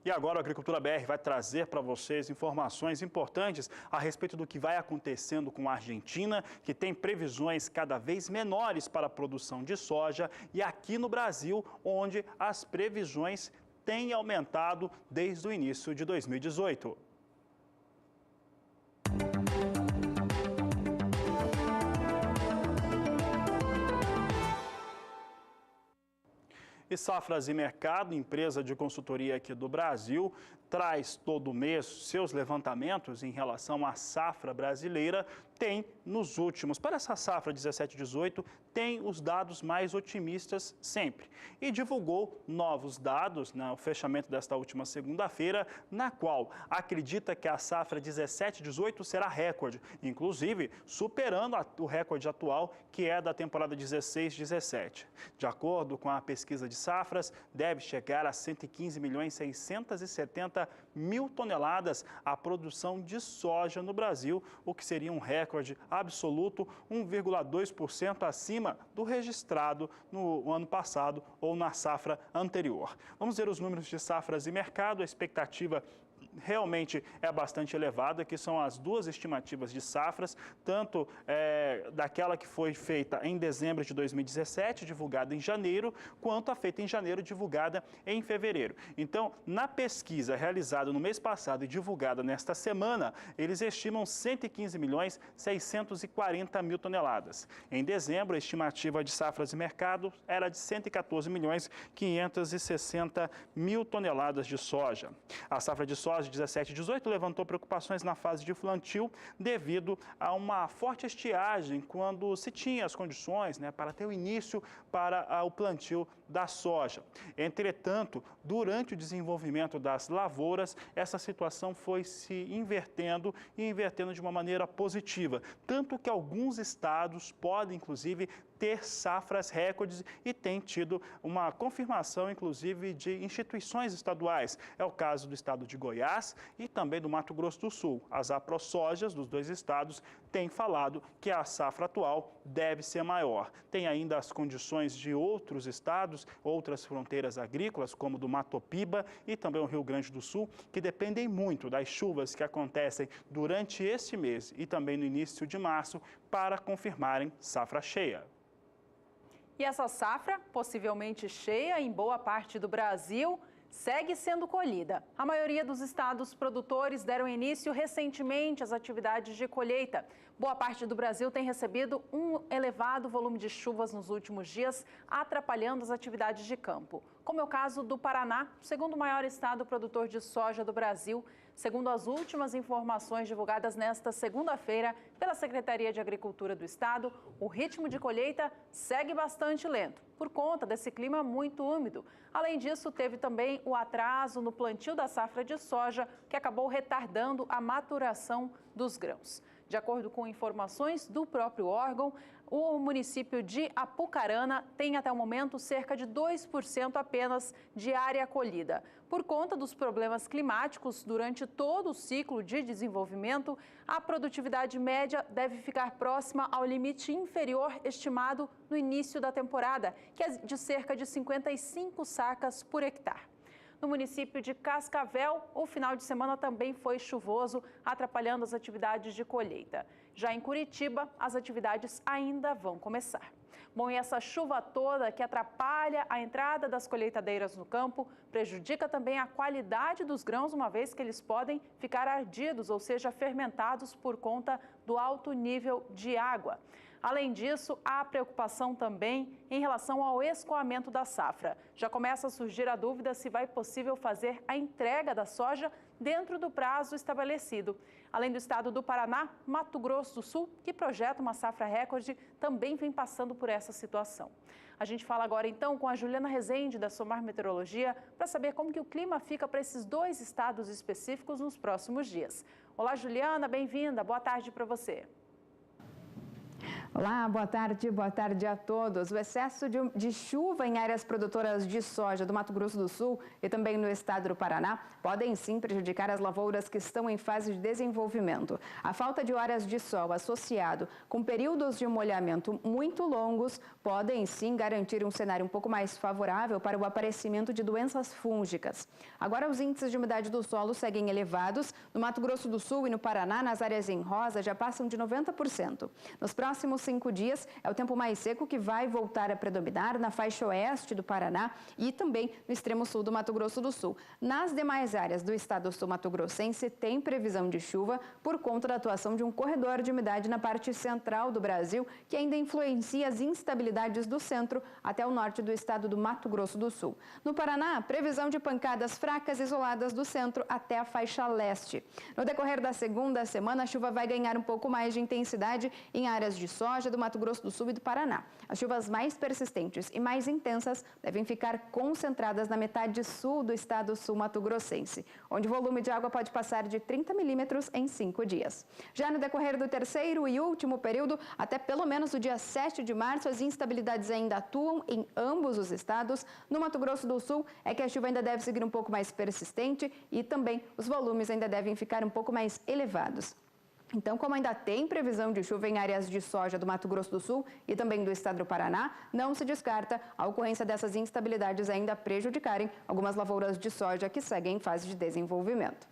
E agora a Agricultura BR vai trazer para vocês informações importantes a respeito do que vai acontecendo com a Argentina, que tem previsões cada vez menores para a produção de soja, e aqui no Brasil, onde as previsões têm aumentado desde o início de 2018. E Safras e Mercado, empresa de consultoria aqui do Brasil, traz todo mês seus levantamentos em relação à safra brasileira. Tem nos últimos, para essa safra 17-18, tem os dados mais otimistas sempre. E divulgou novos dados no fechamento desta última segunda-feira, na qual acredita que a safra 17-18 será recorde, inclusive superando o recorde atual, que é da temporada 16-17. De acordo com a pesquisa de safras, deve chegar a 115.670.000 toneladas a produção de soja no Brasil, o que seria um recorde absoluto, 1,2% acima do registrado no ano passado ou na safra anterior. Vamos ver os números de Safras e Mercado. A expectativa realmente é bastante elevada, que são as duas estimativas de safras, tanto daquela que foi feita em dezembro de 2017, divulgada em janeiro, quanto a feita em janeiro, divulgada em fevereiro. Então, na pesquisa realizada no mês passado e divulgada nesta semana, eles estimam 115.640.000 toneladas. Em dezembro, a estimativa de Safras e Mercado era de 114.560.000 toneladas de soja. A safra de soja de 17-18 levantou preocupações na fase de plantio devido a uma forte estiagem quando se tinha as condições para ter o início para o plantio da soja. Entretanto, durante o desenvolvimento das lavouras, essa situação foi se invertendo e invertendo de uma maneira positiva, tanto que alguns estados podem, inclusive, ter safras recordes e tem tido uma confirmação, inclusive, de instituições estaduais. É o caso do estado de Goiás e também do Mato Grosso do Sul. As aprosojas dos dois estados têm falado que a safra atual deve ser maior. Tem ainda as condições de outros estados, outras fronteiras agrícolas, como do Mato Piba e também o Rio Grande do Sul, que dependem muito das chuvas que acontecem durante este mês e também no início de março para confirmarem safra cheia. E essa safra, possivelmente cheia em boa parte do Brasil, segue sendo colhida. A maioria dos estados produtores deram início recentemente às atividades de colheita. Boa parte do Brasil tem recebido um elevado volume de chuvas nos últimos dias, atrapalhando as atividades de campo. Como é o caso do Paraná, o segundo maior estado produtor de soja do Brasil. Segundo as últimas informações divulgadas nesta segunda-feira pela Secretaria de Agricultura do Estado, o ritmo de colheita segue bastante lento, por conta desse clima muito úmido. Além disso, teve também o atraso no plantio da safra de soja, que acabou retardando a maturação dos grãos. De acordo com informações do próprio órgão, o município de Apucarana tem até o momento cerca de 2% apenas de área colhida. Por conta dos problemas climáticos durante todo o ciclo de desenvolvimento, a produtividade média deve ficar próxima ao limite inferior estimado no início da temporada, que é de cerca de 55 sacas por hectare. No município de Cascavel, o final de semana também foi chuvoso, atrapalhando as atividades de colheita. Já em Curitiba, as atividades ainda vão começar. Bom, e essa chuva toda que atrapalha a entrada das colheitadeiras no campo, prejudica também a qualidade dos grãos, uma vez que eles podem ficar ardidos, ou seja, fermentados por conta do alto nível de água. Além disso, há preocupação também em relação ao escoamento da safra. Já começa a surgir a dúvida se vai possível fazer a entrega da soja dentro do prazo estabelecido. Além do estado do Paraná, Mato Grosso do Sul, que projeta uma safra recorde, também vem passando por essa situação. A gente fala agora então com a Juliana Rezende, da Somar Meteorologia, para saber como que o clima fica para esses dois estados específicos nos próximos dias. Olá, Juliana, bem-vinda. Boa tarde para você. Olá, boa tarde a todos. O excesso de chuva em áreas produtoras de soja do Mato Grosso do Sul e também no estado do Paraná podem sim prejudicar as lavouras que estão em fase de desenvolvimento. A falta de horas de sol associado com períodos de molhamento muito longos podem sim garantir um cenário um pouco mais favorável para o aparecimento de doenças fúngicas. Agora, os índices de umidade do solo seguem elevados. No Mato Grosso do Sul e no Paraná, nas áreas em rosa, já passam de 90%. Nos próximos 5 dias, é o tempo mais seco que vai voltar a predominar na faixa oeste do Paraná e também no extremo sul do Mato Grosso do Sul. Nas demais áreas do estado sul-mato-grossense, tem previsão de chuva por conta da atuação de um corredor de umidade na parte central do Brasil, que ainda influencia as instabilidades do centro até o norte do estado do Mato Grosso do Sul. No Paraná, previsão de pancadas fracas isoladas do centro até a faixa leste. No decorrer da segunda semana, a chuva vai ganhar um pouco mais de intensidade em áreas de soja do Mato Grosso do Sul e do Paraná. As chuvas mais persistentes e mais intensas devem ficar concentradas na metade sul do estado sul-mato-grossense, onde o volume de água pode passar de 30 milímetros em 5 dias. Já no decorrer do terceiro e último período, até pelo menos o dia 7 de março, as instabilidades ainda atuam em ambos os estados. No Mato Grosso do Sul é que a chuva ainda deve seguir um pouco mais persistente e também os volumes ainda devem ficar um pouco mais elevados. Então, como ainda tem previsão de chuva em áreas de soja do Mato Grosso do Sul e também do estado do Paraná, não se descarta a ocorrência dessas instabilidades ainda prejudicarem algumas lavouras de soja que seguem em fase de desenvolvimento.